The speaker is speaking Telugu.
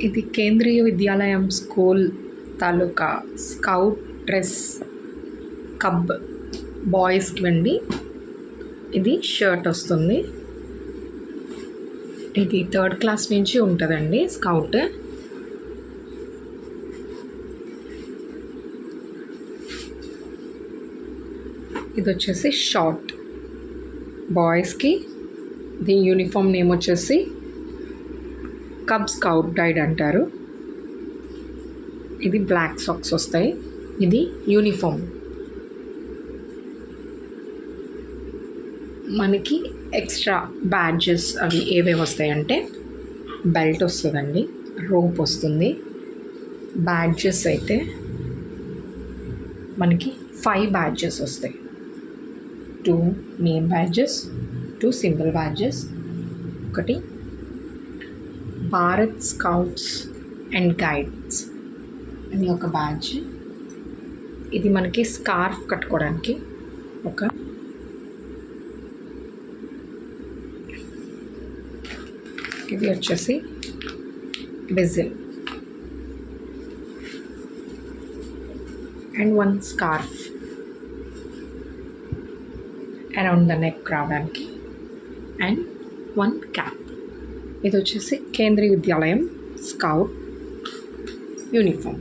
ఇది కేంద్రీయ విద్యాలయం స్కూల్ తాలూకా స్కౌట్ డ్రెస్ కబ్ బాయ్స్కి అండి. ఇది షర్ట్ వస్తుంది. ఇది 3rd క్లాస్ నుంచి ఉంటుందండి స్కౌట్. ఇది వచ్చేసి షార్ట్ బాయ్స్కి. దీని యూనిఫామ్ నేమ్ వచ్చేసి కబ్ స్కౌట్ గైడ్ అంటారు. ఇది బ్లాక్ సాక్స్ వస్తాయి. ఇది యూనిఫామ్. మనకి ఎక్స్ట్రా బ్యాడ్జెస్ అవి ఏవేవి వస్తాయంటే బెల్ట్ వస్తుందండి, రోప్ వస్తుంది. బ్యాడ్జెస్ అయితే మనకి 5 బ్యాడ్జెస్ వస్తాయి. 2 నేమ్ బ్యాడ్జెస్, 2 సింపుల్ బ్యాడ్జెస్, ఒకటి భారత్ స్కౌట్స్ అండ్ గైడ్స్ అని ఒక బ్యాడ్జ్. ఇది మనకి స్కార్ఫ్ కట్టుకోవడానికి ఒక ఇది వచ్చేసి whistle and 1 scarf around the neck రావడానికి అండ్ 1 క్యాప్. ఇది వచ్చేసి కేంద్రీయ విద్యాలయం స్కౌట్ యూనిఫామ్.